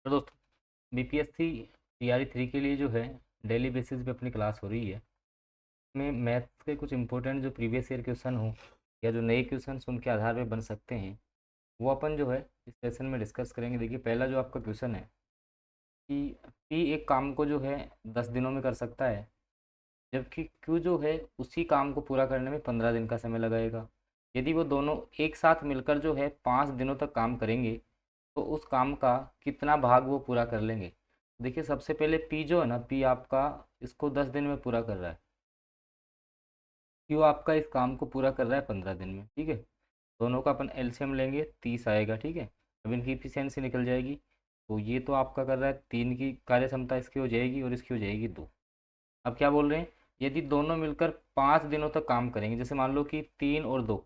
तो दोस्तों, BPSC TRE 3 के लिए जो है डेली बेसिस पे अपनी क्लास हो रही है। इसमें मैथ्स के कुछ इंपॉर्टेंट जो प्रीवियस ईयर क्वेश्चन हो या जो नए क्वेश्चन उनके आधार पे बन सकते हैं, वो अपन जो है इस सेशन में डिस्कस करेंगे। देखिए, पहला जो आपका क्वेश्चन है कि पी एक काम को जो है 10 दिनों में कर सकता है, जबकि क्यू जो है उसी काम को पूरा करने में 15 दिन का समय लगाएगा। यदि वो दोनों एक साथ मिलकर जो है 5 दिनों तक काम करेंगे, तो उस काम का कितना भाग वो पूरा कर लेंगे। देखिए, सबसे पहले पी जो है ना, पी आपका इसको 10 दिन में पूरा कर रहा है, क्यू आपका इस काम को पूरा कर रहा है 15 दिन में। ठीक है, दोनों का अपन एलसीएम लेंगे, 30 आएगा। ठीक है, अब इनकी इफिशियंसी निकल जाएगी। तो ये तो आपका कर रहा है 3 की कार्य क्षमता, इसकी हो जाएगी और इसकी हो जाएगी 2। अब क्या बोल रहे हैं, यदि दोनों मिलकर 5 दिनों तक काम करेंगे, जैसे मान लो कि 3 और 2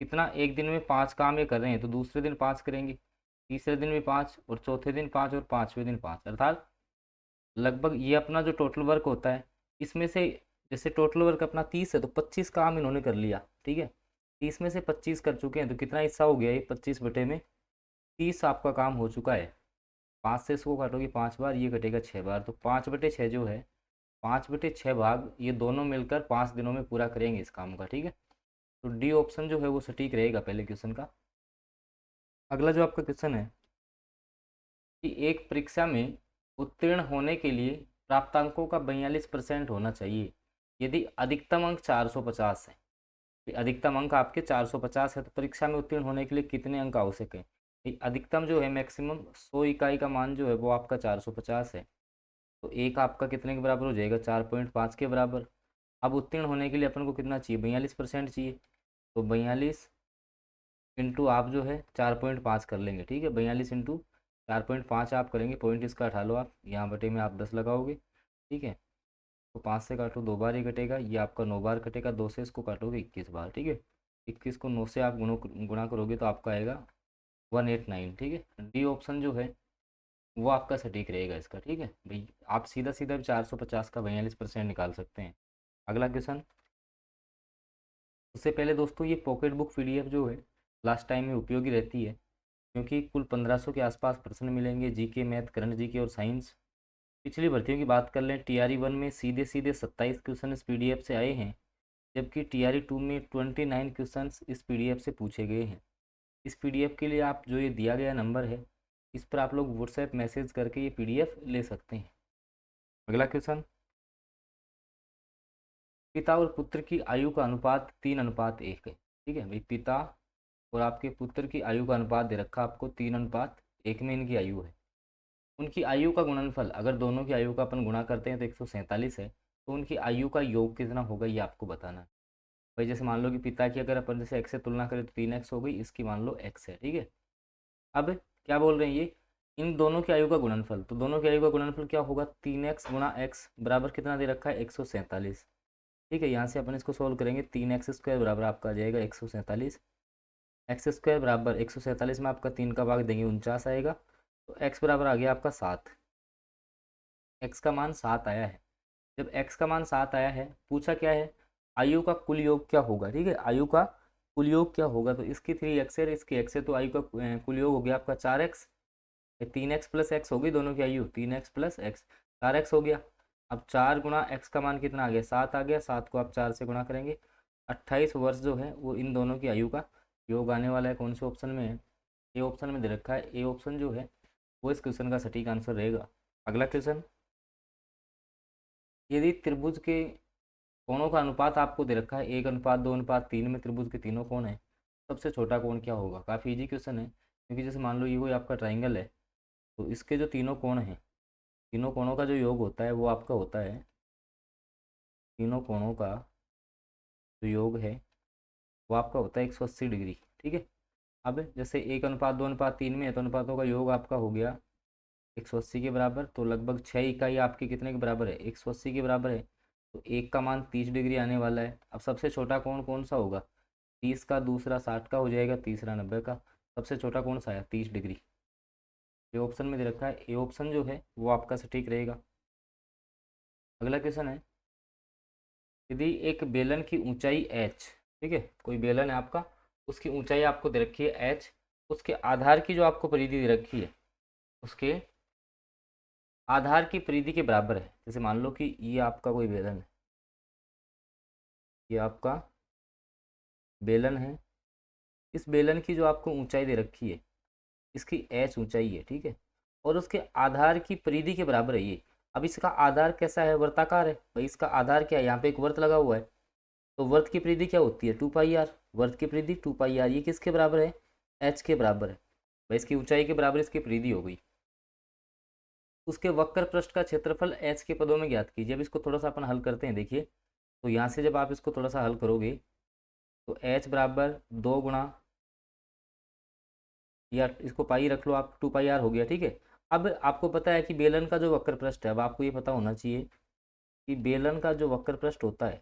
कितना, एक दिन में 5 काम ये कर रहे हैं, तो दूसरे दिन 5 करेंगे, तीसरे दिन भी 5 और चौथे दिन 5 और पाँचवें दिन 5, अर्थात लगभग ये अपना जो टोटल वर्क होता है, इसमें से जैसे टोटल वर्क अपना 30 है तो 25 काम इन्होंने कर लिया। ठीक है, 30 में से 25 कर चुके हैं, तो कितना हिस्सा हो गया, ये 25/30 आपका काम हो चुका है। 5 से इसको काटोगे 5 बार, ये कटेगा 6 बार, तो 5/6 जो है, 5/6 भाग ये दोनों मिलकर 5 दिनों में पूरा करेंगे इस काम का। ठीक है, तो डी ऑप्शन जो है वो सटीक रहेगा पहले क्वेश्चन का। अगला जो आपका क्वेश्चन है कि एक परीक्षा में उत्तीर्ण होने के लिए प्राप्तांकों का 42% होना चाहिए, यदि अधिकतम अंक 450 है। अधिकतम अंक आपके 450 है, तो परीक्षा में उत्तीर्ण होने के लिए कितने अंक आवश्यक है। अधिकतम जो है मैक्सिमम 100 इकाई का मान जो है वो आपका 450 है, तो एक आपका कितने के बराबर हो जाएगा, 4.5 के बराबर। अब उत्तीर्ण होने के लिए अपन को कितना चाहिए, 42% चाहिए, तो 42 इंटू आप जो है 4.5 कर लेंगे। ठीक है, 42 इंटू 4.5 आप करेंगे, पॉइंट इसका हटा लो आप, यहाँ बटे में आप 10 लगाओगे। ठीक है, तो 5 से काटो 2 बार ही कटेगा, ये आपका 9 बार कटेगा, 2 से इसको काटोगे 21 बार। ठीक है, 21 को 9 से आप गुणा करोगे तो आपका आएगा 189। ठीक है, डी ऑप्शन जो है वो आपका सटीक रहेगा इसका। ठीक है भाई, आप सीधा सीधा 450 का 42% निकाल सकते हैं। अगला क्वेश्चन, उससे पहले दोस्तों ये पॉकेट बुक पीडीएफ जो है लास्ट टाइम में उपयोगी रहती है, क्योंकि कुल 1500 के आसपास प्रश्न मिलेंगे, जीके, मैथ, करंट जीके और साइंस। पिछली भर्तियों की बात कर लें, टीआरई 1 में सीधे सीधे 27 क्वेश्चन इस पीडीएफ से आए हैं, जबकि टीआरई 2 में 29 क्वेश्चन इस पीडीएफ से पूछे गए हैं। इस पीडीएफ के लिए आप जो ये दिया गया नंबर है, इस पर आप लोग व्हाट्सएप मैसेज करके ये पीडीएफ ले सकते हैं। अगला क्वेश्चन, पिता और पुत्र की आयु का अनुपात 3:1 है। ठीक है भाई, पिता और आपके पुत्र की आयु का अनुपात दे रखा आपको 3:1 में इनकी आयु है। उनकी आयु का गुणनफल, अगर दोनों की आयु का अपन गुणा करते हैं तो 147 है, तो उनकी आयु का योग कितना होगा ये आपको बताना है। भाई जैसे मान लो कि पिता की अगर अपन जैसे x से तुलना करें तो 3x हो गई, इसकी मान लो x है। ठीक है, अब क्या बोल रहे हैं ये, इन दोनों की आयु का गुणनफल, तो दोनों की आयु का गुणनफल क्या होगा, 3x गुणा x बराबर कितना दे रखा है, 147। ठीक है, यहाँ से अपन इसको सोल्व करेंगे, 3x² बराबर आपका आ जाएगा 147। x² बराबर 147 में आपका 3 का भाग देंगे 49 आएगा, तो x बराबर आ गया आपका 7। x का मान 7 आया है। जब x का मान 7 आया है, पूछा क्या है, आयु का कुल योग क्या होगा। ठीक है, आयु का कुल योग क्या होगा, तो इसकी 3x है, इसकी x है, तो आयु का कुल योग हो गया आपका 4x। 3x प्लस एक्स हो गई दोनों की आयु, 3x प्लस एक्स 4x हो गया। अब 4 गुणा x का मान कितना आ गया, 7 आ गया, 7 को आप 4 से गुणा करेंगे, 28 वर्ष जो है वो इन दोनों की आयु का योग आने वाला है। कौन से ऑप्शन में है, ए ऑप्शन में दे रखा है, ए ऑप्शन जो है वो इस क्वेश्चन का सटीक आंसर रहेगा। अगला क्वेश्चन, यदि त्रिभुज के कोणों का अनुपात आपको दे रखा है 1:2:3 में, त्रिभुज के तीनों कोण है, सबसे छोटा कोण क्या होगा। काफ़ी इजी क्वेश्चन है, क्योंकि जैसे मान लो ये कोई आपका ट्राइंगल है, तो इसके जो तीनों कोण हैं, तीनों कोणों का जो योग होता है वो आपका होता है, तीनों कोणों का जो योग है वो आपका होता है 180 डिग्री। ठीक है, अब जैसे 1:2:3 में है, तो अनुपातों का योग आपका हो गया 180 के बराबर, तो लगभग 6 इकाई आपकी कितने के बराबर है, 180 के बराबर है, तो एक का मान 30 डिग्री आने वाला है। अब सबसे छोटा कोण कौन सा होगा, 30 का, दूसरा 60 का हो जाएगा, तीसरा 90 का, सबसे छोटा कौन सा आया, 30 डिग्री। ये ऑप्शन में दे रखा है, ए ऑप्शन जो है वो आपका सटीक रहेगा। अगला क्वेश्चन है, यदि एक बेलन की ऊंचाई h, ठीक है, कोई बेलन है आपका, उसकी ऊंचाई आपको दे रखी है h, उसके आधार की जो आपको परिधि दे रखी है, उसके आधार की परिधि के बराबर है। जैसे मान लो कि ये आपका कोई बेलन है, ये आपका बेलन है, इस बेलन की जो आपको ऊंचाई दे रखी है, इसकी एच ऊंचाई है, ठीक है, और उसके आधार की परिधि के बराबर है ये। अब इसका आधार कैसा है, वर्ताकार है, भाई इसका आधार क्या है, यहाँ पे एक वर्त लगा हुआ है, तो वर्त की परिधि क्या होती है, 2 पाई आर, वर्त की परिधि 2 पाई आर, ये किसके बराबर है, एच के बराबर है, भाई इसकी ऊंचाई के बराबर इसकी परिधि हो गई। उसके वक्र पृष्ठ का क्षेत्रफल एच के पदों में ज्ञात कीजिए। अब इसको थोड़ा सा अपन हल करते हैं, देखिए, तो यहाँ से जब आप इसको थोड़ा सा हल करोगे तो एच बराबर 2 गुणा, या इसको पाई रख लो आप, 2 पाई आर हो गया, ठीक है। अब आपको पता है कि बेलन का जो वक्र पृष्ठ है, अब आपको ये पता होना चाहिए कि बेलन का जो वक्र पृष्ठ होता है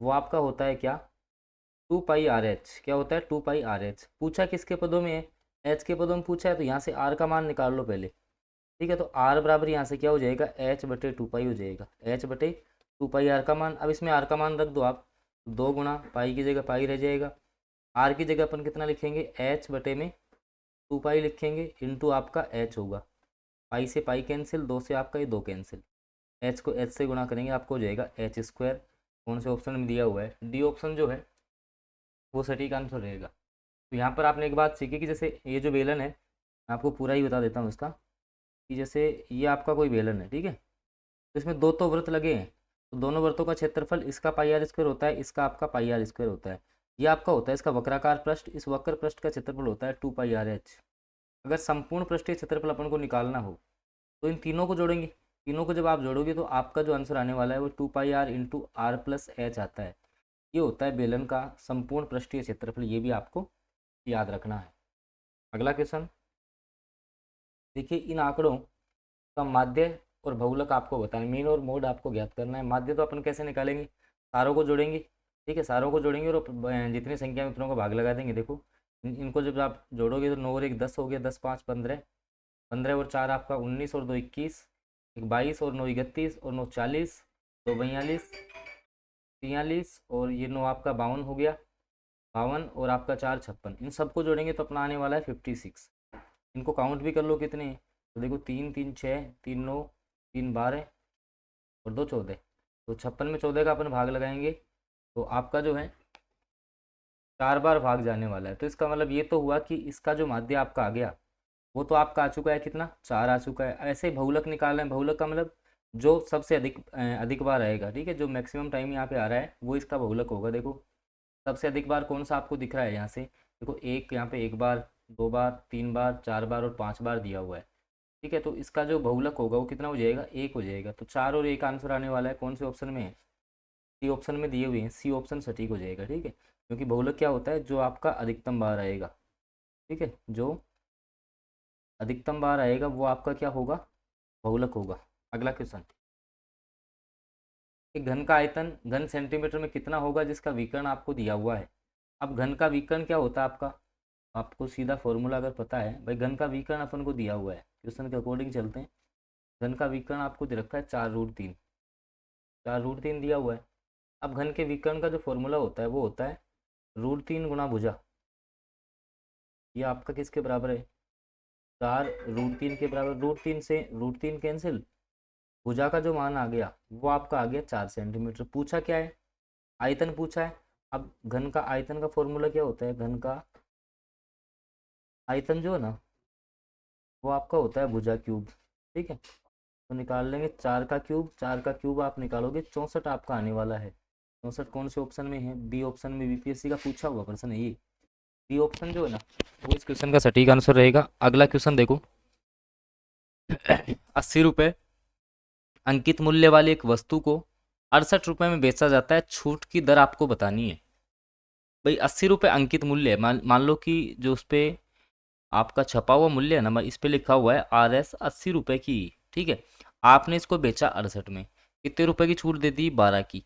वो आपका होता है क्या, 2 पाई आर एच। क्या होता है, 2 पाई आर एच। पूछा किसके पदों में है, एच के पदों में पूछा है, तो यहाँ से आर का मान निकाल लो पहले, ठीक है। तो आर बराबर यहाँ से क्या हो जाएगा, H/2 पाई हो जाएगा, H/2 पाई आर का मान। अब इसमें आर का मान रख दो आप, 2 गुणा पाई की जगह पाई रह जाएगा, आर की जगह अपन कितना लिखेंगे, H/2 पाई लिखेंगे, इंटू आपका एच होगा, पाई से पाई कैंसिल, 2 से आपका ये 2 कैंसिल, एच को एच से गुणा करेंगे, आपको हो जाएगा H²। कौन से ऑप्शन में दिया हुआ है, डी ऑप्शन जो है वो सटीक आंसर रहेगा। तो यहाँ पर आपने एक बात सीखी कि जैसे ये जो बेलन है, मैं आपको पूरा ही बता देता हूँ इसका, कि जैसे ये आपका कोई बेलन है, ठीक है, तो इसमें दो तो वृत्त लगे हैं, तो दोनों वृत्तों का क्षेत्रफल इसका पाई आर² होता है, इसका आपका पाई आर² होता है, ये आपका होता है इसका वक्राकार पृष्ठ, इस वक्र पृष्ठ का क्षेत्रफल होता है 2 पाई आर एच। अगर संपूर्ण पृष्ठीय क्षेत्रफल अपन को निकालना हो तो इन तीनों को जोड़ेंगे, तीनों को जब आप जोड़ोगे तो आपका जो आंसर आने वाला है वो 2 pi R into R plus H आता है। ये होता है बेलन का संपूर्ण पृष्ठीय क्षेत्रफल, ये भी आपको याद रखना है। अगला क्वेश्चन देखिए, इन आंकड़ों का माध्य और बहुलक आपको बताना, मीन और मोड आपको ज्ञात करना है। माध्य तो अपन कैसे निकालेंगे, सारों को जोड़ेंगे, ठीक है, सारों को जोड़ेंगे और जितनी संख्या में उतनों को भाग लगा देंगे। देखो इनको जब आप जोड़ोगे तो 9 और 1 10 हो गया, 10 5 15, 15 और 4 आपका 19 और 2 21, एक 22 और 9 31 और 9 40, 2 42 43 और ये 9 आपका 52 हो गया, 52 और आपका 4 56। इन सबको जोड़ेंगे तो अपना आने वाला है 56। इनको काउंट भी कर लो कितने हैं, तो देखो 3 3 6 3 9 3 12 और 2 14, तो 56 में 14 का अपन भाग लगाएंगे तो आपका जो है 4 बार भाग जाने वाला है। तो इसका मतलब ये तो हुआ कि इसका जो माध्य आपका आ गया वो तो आपका आ चुका है, कितना, 4 आ चुका है। ऐसे ही बहुलक निकालना है, बहुलक का मतलब जो सबसे अधिक बार आएगा, ठीक है, जो मैक्सिमम टाइम यहाँ पे आ रहा है वो इसका बहुलक होगा। देखो सबसे अधिक बार कौन सा आपको दिख रहा है यहाँ से, देखो एक यहाँ पे 1 बार 2 बार 3 बार 4 बार और 5 बार दिया हुआ है, ठीक है। तो इसका जो बहुलक होगा वो कितना हो जाएगा, 1 हो जाएगा। तो 4 और 1 आंसर आने वाला है, कौन से ऑप्शन में है, सी ऑप्शन में दिए हुए हैं, सी ऑप्शन सटीक हो जाएगा, ठीक है। क्योंकि बहुलक क्या होता है, जो आपका अधिकतम बार आएगा, ठीक है, जो अधिकतम बार आएगा वो आपका क्या होगा, बहुलक होगा। अगला क्वेश्चन, एक घन का आयतन घन सेंटीमीटर में कितना होगा जिसका विकर्ण आपको दिया हुआ है। अब घन का विकर्ण क्या होता है आपका, आपको सीधा फॉर्मूला अगर पता है, भाई घन का विकर्ण अपन को दिया हुआ है, क्वेश्चन के अकॉर्डिंग चलते हैं। घन का विकर्ण आपको दे रखा है 4√3, 4√3 दिया हुआ है। अब घन के विकर्ण का जो फॉर्मूला होता है वो होता है √3 गुणा भुजा। ये आपका किसके बराबर है, 4√3 के बराबर, √3 से √3 कैंसिल, भुजा का जो मान आ गया वो आपका आ गया 4 सेंटीमीटर। पूछा क्या है, आयतन पूछा है। अब घन का आयतन का फॉर्मूला क्या होता है, घन का आयतन जो है ना वो आपका होता है भुजा क्यूब, ठीक है। तो निकाल लेंगे 4 का क्यूब, 4 का क्यूब आप निकालोगे 64 आपका आने वाला है। 64 कौन से ऑप्शन में है, बी ऑप्शन में, बीपीएससी का पूछा हुआ प्रश्न है ये, बी ऑप्शन जो है ना वो इस क्वेश्चन का सटीक आंसर रहेगा। अगला क्वेश्चन देखो, 80 रुपये अंकित मूल्य वाली एक वस्तु को 68 रुपये में बेचा जाता है, छूट की दर आपको बतानी है। भाई 80 रुपये अंकित मूल्य है, मान लो कि जो उस पर आपका छपा हुआ मूल्य है ना, इस पे लिखा हुआ है RS 80 रुपये की, ठीक है। आपने इसको बेचा 68 में, कितने रुपए की छूट दे दी, 12 की।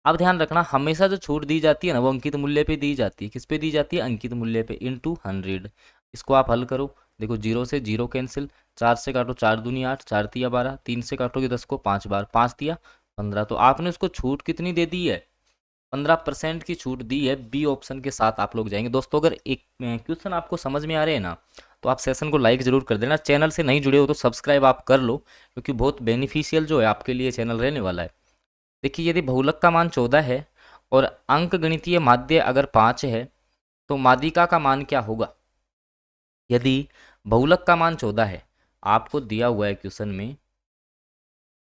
अब ध्यान रखना, हमेशा जो छूट दी जाती है ना वो अंकित मूल्य पे दी जाती है, किस पे दी जाती है, अंकित मूल्य पे, इंटू 100। इसको आप हल करो, देखो 0 से 0 कैंसिल, 4 से काटो 4 दूनी 8, 4 तिया 12, 3 से काटोगे 10 को 5 बार, 5 तिया 15। तो आपने उसको छूट कितनी दे दी है, 15% की छूट दी है। बी ऑप्शन के साथ आप लोग जाएंगे। दोस्तों अगर एक क्वेश्चन आपको समझ में आ रहे हैं ना तो आप सेशन को लाइक ज़रूर कर देना। चैनल से नहीं जुड़े हो तो सब्सक्राइब आप कर लो, क्योंकि बहुत बेनिफिशियल जो है आपके लिए चैनल रहने वाला है। देखिए, यदि बहुलक का मान 14 है और अंक गणितीय माध्य अगर 5 है तो माध्यिका का मान क्या होगा। यदि बहुलक का मान 14 है, आपको दिया हुआ है क्वेश्चन में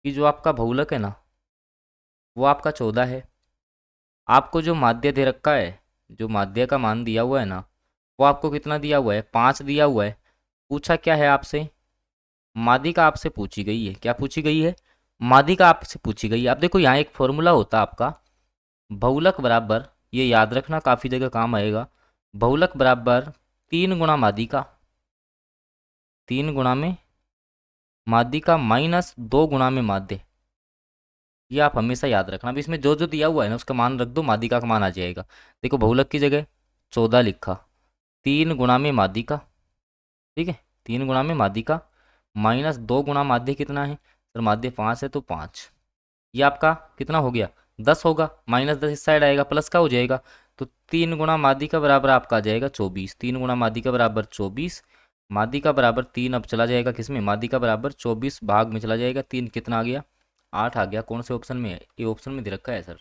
कि जो आपका बहुलक है ना वो आपका 14 है, आपको जो माध्य दे रखा है, जो माध्य का मान दिया हुआ है ना वो आपको कितना दिया हुआ है, 5 दिया हुआ है। पूछा क्या है आपसे, माध्यिका आपसे पूछी गई है। क्या पूछी गई है, माध्यिका आपसे पूछी गई है। अब देखो यहाँ एक फॉर्मूला होता है आपका, बहुलक बराबर, ये याद रखना काफ़ी जगह काम आएगा, बहुलक बराबर 3 गुणा माध्यिका, 3 गुणा में माध्यिका माइनस 2 गुणा में माध्य। ये आप हमेशा याद रखना। अब इसमें जो जो दिया हुआ है ना उसका मान रख दो, माध्यिका का मान आ जाएगा। देखो बहुलक की जगह 14 लिखा, 3 गुणा में माध्यिका, ठीक है, 3 गुणा में माध्यिका माइनस 2 गुणा माध्य कितना है सर, माध्य 5 है तो 5। ये आपका कितना हो गया, 10 होगा, -10 इस साइड आएगा, प्लस का हो जाएगा। तो 3 गुणा माध्यिका बराबर आपका आ जाएगा 24, 3 गुणा माध्यिका बराबर 24, माध्यिका बराबर 3 अब चला जाएगा किस में, माध्यिका बराबर 24 भाग में चला जाएगा 3, कितना आ गया 8 आ गया। कौन से ऑप्शन में है, ये ऑप्शन में दे रखा है सर।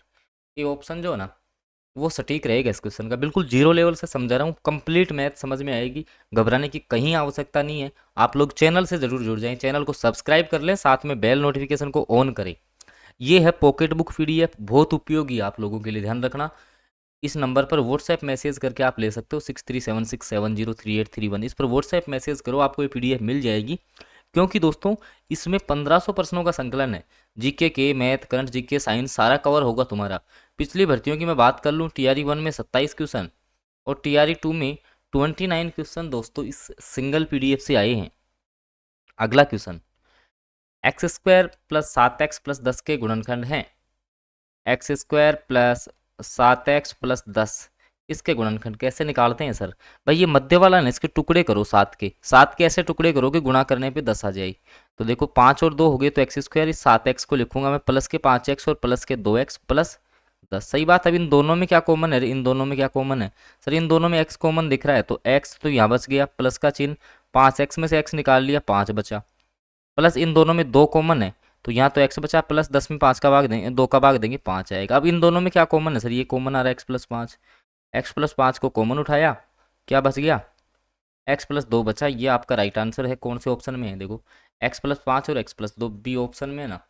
ये ऑप्शन जो है ना वो सटीक रहेगा इस क्वेश्चन का, बिल्कुल जीरो लेवल से समझा रहा हूँ, कंप्लीट मैथ समझ में आएगी, घबराने की कहीं आवश्यकता नहीं है। आप लोग चैनल से ज़रूर जुड़ जाएं, चैनल को सब्सक्राइब कर लें, साथ में बेल नोटिफिकेशन को ऑन करें। ये है पॉकेट बुक पीडीएफ, बहुत उपयोगी आप लोगों के लिए, ध्यान रखना। इस नंबर पर व्हाट्सएप मैसेज करके आप ले सकते हो 6376703831, इस पर व्हाट्सएप मैसेज करो, आपको ये पीडीएफ मिल जाएगी। क्योंकि दोस्तों इसमें 1500 प्रश्नों का संकलन है, जीके के, मैथ, करंट, जीके, साइंस सारा कवर होगा तुम्हारा। पिछली भर्तियों की मैं बात कर लूँ, टीआरई 1 में 27 क्वेश्चन और टीआरई 2 में 29 क्वेश्चन दोस्तों इस सिंगल पीडीएफ से आए हैं। अगला क्वेश्चन, x² + 7x + 10 के गुणनखंड हैं। x² + 7x + 10 इसके गुणनखंड कैसे निकालते हैं सर। भाई ये मध्य वाला ना, इसके टुकड़े करो, 7 के ऐसे टुकड़े करो कि गुणा करने पे 10 आ जाए। तो देखो 5 और 2 हो गए तो x², इस 7x को लिखूंगा मैं प्लस के 5x और प्लस के 2x प्लस 10। सही बात। अब इन दोनों में क्या कॉमन है, इन दोनों में क्या कॉमन है सर, इन दोनों में x कॉमन दिख रहा है तो x तो यहाँ बच गया, प्लस का चिन्ह, 5x में से x निकाल लिया, 5 बचा, प्लस इन दोनों में 2 कॉमन है तो यहाँ तो x बचा, प्लस 10 में 5 का भाग देंगे, 2 का भाग देंगे, 5 आएगा। अब इन दोनों में क्या कॉमन है सर, ये कॉमन आ रहा है x+5, x+5 को कॉमन उठाया, क्या बच गया, x+2 बचा। ये आपका राइट आंसर है। कौन से ऑप्शन में है, देखो x+5 और x+2 बी ऑप्शन में है ना,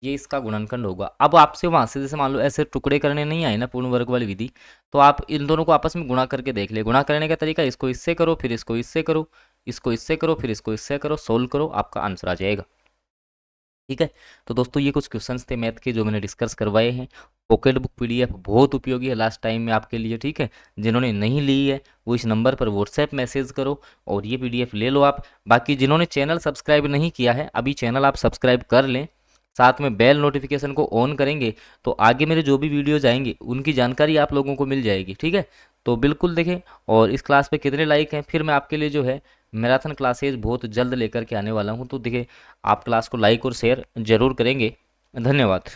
ये इसका गुणनखंड होगा। अब आपसे वहाँ से जैसे मान लो ऐसे टुकड़े करने नहीं आए ना पूर्ण वर्ग वाली विधि, तो आप इन दोनों को आपस में गुणा करके देख ले। गुणा करने का तरीका, इसको इससे करो, फिर इसको इससे करो, इसको इससे करो, फिर इसको इससे करो, सोल्व करो, आपका आंसर आ जाएगा। ठीक है, तो दोस्तों ये कुछ क्वेश्चंस थे मैथ के जो मैंने डिस्कस करवाए हैं। पॉकेट बुक पीडीएफ बहुत उपयोगी है लास्ट टाइम में आपके लिए। ठीक है, जिन्होंने नहीं ली है वो इस नंबर पर व्हाट्सएप मैसेज करो और ये पीडीएफ ले लो आप। बाकी जिन्होंने चैनल सब्सक्राइब नहीं किया है अभी चैनल आप सब्सक्राइब कर लें, साथ में बेल नोटिफिकेशन को ऑन करेंगे तो आगे मेरे जो भी वीडियोज आएंगे उनकी जानकारी आप लोगों को मिल जाएगी। ठीक है, तो बिल्कुल देखें। और इस क्लास पे कितने लाइक हैं, फिर मैं आपके लिए जो है मैराथन क्लासेज बहुत जल्द लेकर के आने वाला हूँ। तो देखिए आप क्लास को लाइक और शेयर जरूर करेंगे। धन्यवाद।